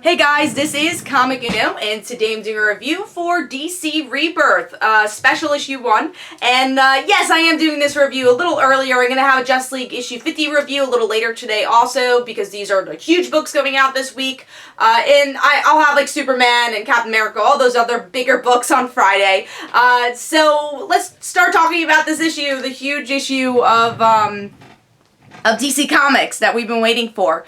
Hey guys, this is Comic and today I'm doing a review for DC Rebirth, Special Issue 1. And yes, I am doing this review a little earlier. I'm going to have a Justice League Issue 50 review a little later today also, because these are like huge books coming out this week. And I'll have like Superman and Captain America, all those other bigger books on Friday. So let's start talking about this issue, the huge issue of DC Comics that we've been waiting for.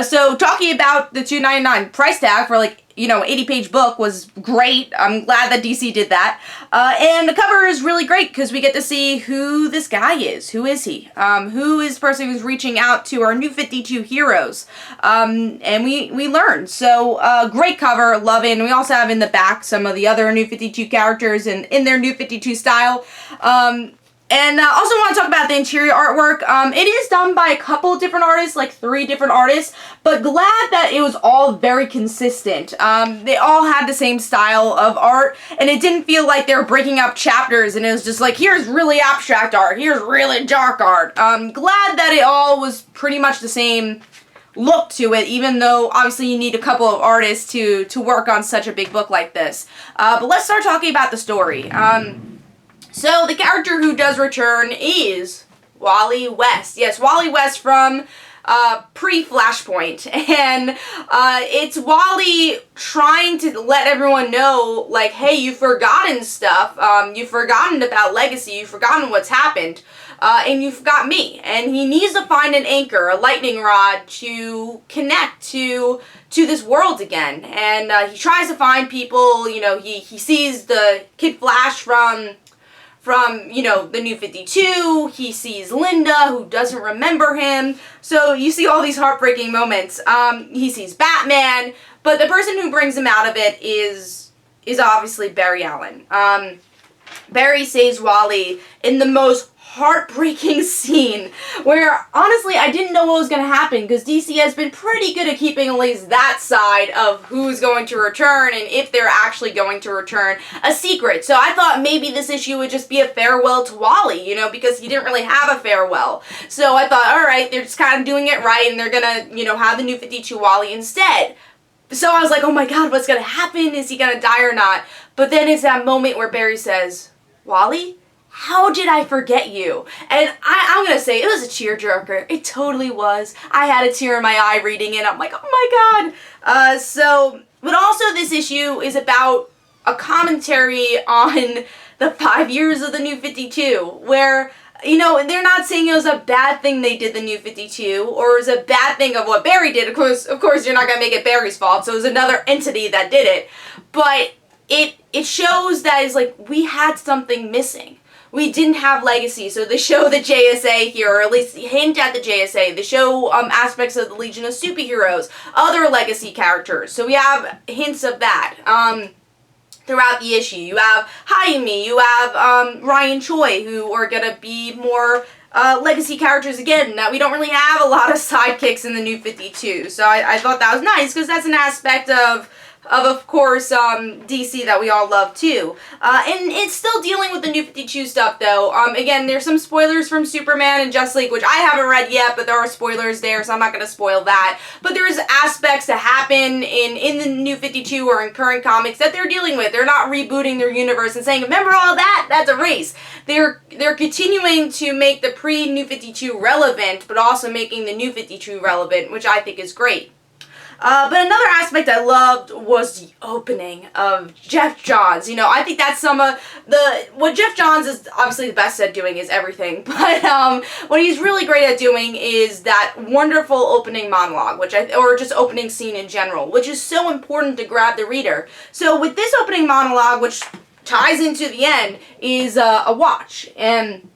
So talking about the $2.99 price tag for 80-page book was great. I'm glad that DC did that. And the cover is really great because we get to see who this guy is. Who is he? Who is the person who's reaching out to our New 52 heroes? And we learn. So great cover, love it. And we also have in the back some of the other New 52 characters in their New 52 style. And I also want to talk about the interior artwork. It is done by a couple different artists, like 3 different artists, but glad that it was all very consistent. They all had the same style of art, and it didn't feel like they were breaking up chapters, and it was just like, here's really abstract art, here's really dark art. Glad that it all was pretty much the same look to it, even though obviously you need a couple of artists to work on such a big book like this. But let's start talking about the story. So the character who does return is Wally West. Yes, Wally West from pre-Flashpoint. And it's Wally trying to let everyone know, like, hey, you've forgotten stuff. You've forgotten about Legacy. You've forgotten what's happened. And you forgot me. And he needs to find an anchor, a lightning rod, to connect to this world again. And he tries to find people. You know, he sees the Kid Flash from the New 52, he sees Linda, who doesn't remember him, so you see all these heartbreaking moments. He sees Batman, but the person who brings him out of it is obviously Barry Allen. Barry saves Wally in the most heartbreaking scene where, honestly, I didn't know what was going to happen because DC has been pretty good at keeping at least that side of who's going to return and if they're actually going to return a secret. So I thought maybe this issue would just be a farewell to Wally, you know, because he didn't really have a farewell. So I thought, alright, they're just kind of doing it right and they're going to, have the New 52 Wally instead. So I was like, oh my god, what's going to happen? Is he going to die or not? But then it's that moment where Barry says, Wally? How did I forget you? And I'm going to say, it was a tearjerker. It totally was. I had a tear in my eye reading it. I'm like, oh my god. But also this issue is about a commentary on the 5 years of the New 52, where, they're not saying it was a bad thing they did the New 52, or it was a bad thing of what Barry did. Of course, you're not going to make it Barry's fault, so it was another entity that did it. But it shows that it's like, we had something missing. We didn't have Legacy, so they show the JSA here, or at least hint at the JSA. They show aspects of the Legion of Superheroes, other Legacy characters. So we have hints of that throughout the issue. You have Jaime, you have Ryan Choi, who are going to be more Legacy characters again. That we don't really have a lot of sidekicks in the New 52. So I thought that was nice, because that's an aspect of course, DC that we all love too. And it's still dealing with the New 52 stuff though. Again, there's some spoilers from Superman and Justice League, which I haven't read yet, but there are spoilers there, so I'm not going to spoil that. But there's aspects that happen in the New 52 or in current comics that they're dealing with. They're not rebooting their universe and saying, remember all that? That's a race. They're continuing to make the pre-New 52 relevant, but also making the New 52 relevant, which I think is great. But another aspect I loved was the opening of Jeff Johns. I think that's what Jeff Johns is obviously the best at doing is everything. But what he's really great at doing is that wonderful opening monologue, or just opening scene in general, which is so important to grab the reader. So with this opening monologue, which ties into the end, is a watch. And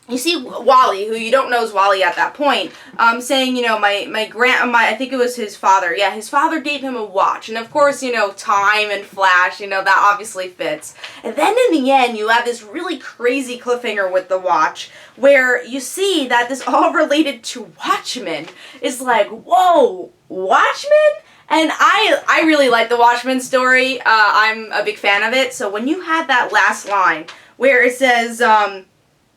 you see Wally, who you don't know is Wally at that point, saying, I think it was his father. Yeah, his father gave him a watch. And of course, time and Flash, that obviously fits. And then in the end, you have this really crazy cliffhanger with the watch, where you see that this all related to Watchmen. It's like, whoa, Watchmen? And I really like the Watchmen story. I'm a big fan of it. So when you had that last line, where it says,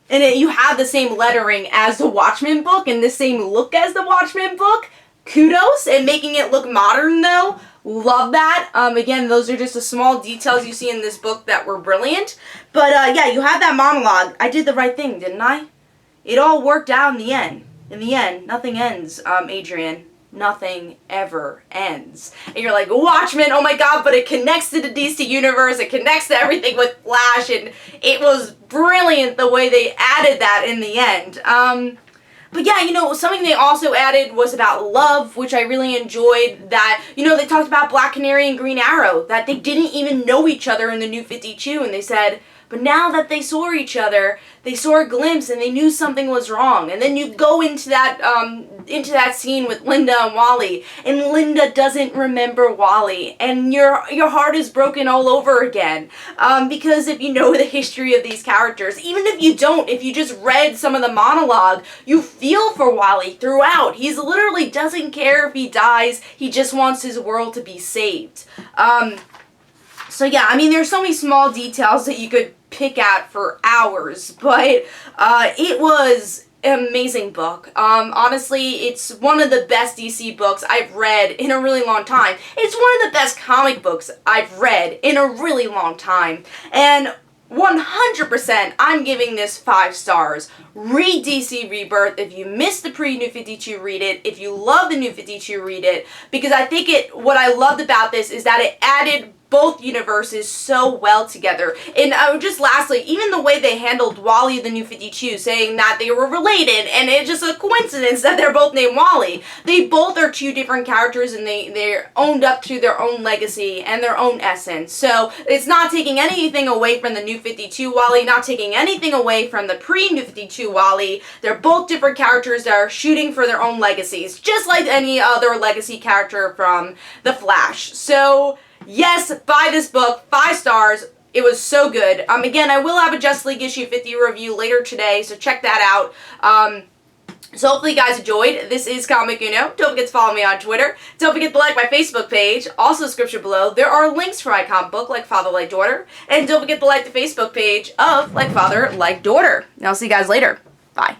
you have the same lettering as the Watchmen book and the same look as the Watchmen book, kudos, and making it look modern though, Love that. Again, those are just the small details you see in this book that were brilliant. But yeah, you have that monologue. I did the right thing, didn't I? It all worked out in the end. In the end, nothing ends, Adrian. Nothing ever ends. And you're like, Watchmen, oh my god, but it connects to the DC Universe, it connects to everything with Flash, and it was brilliant the way they added that in the end. But yeah, you know, something they also added was about love, which I really enjoyed. That, you know, they talked about Black Canary and Green Arrow, that they didn't even know each other in the New 52, and they said, but now that they saw each other, they saw a glimpse and they knew something was wrong. And then you go into that scene with Linda and Wally, and Linda doesn't remember Wally, and your heart is broken all over again. Because if you know the history of these characters, even if you don't, if you just read some of the monologue, you feel for Wally throughout. He's literally doesn't care if he dies, he just wants his world to be saved. So yeah, I mean, there's so many small details that you could pick at for hours, but it was an amazing book. Honestly, it's one of the best DC books I've read in a really long time. It's one of the best comic books I've read in a really long time. And 100%, I'm giving this 5 stars. Read DC Rebirth. If you missed the pre-New 52, read it. If you love the New 52, read it. Because I think what I loved about this is that it added both universes so well together. And just lastly, even the way they handled Wally the New 52, saying that they were related, and it's just a coincidence that they're both named Wally. They both are 2 different characters, and they're owned up to their own legacy and their own essence. So it's not taking anything away from the New 52 Wally, not taking anything away from the pre-New 52 Wally. They're both different characters that are shooting for their own legacies, just like any other legacy character from The Flash. So yes, buy this book, 5 stars. It was so good. Again, I will have a Justice League issue 50 review later today, so check that out. So hopefully you guys enjoyed. This is Comic Uno. Don't forget to follow me on Twitter. Don't forget to like my Facebook page. Also, description below, there are links for my comic book, Like Father, Like Daughter. And don't forget to like the Facebook page of Like Father, Like Daughter. And I'll see you guys later. Bye.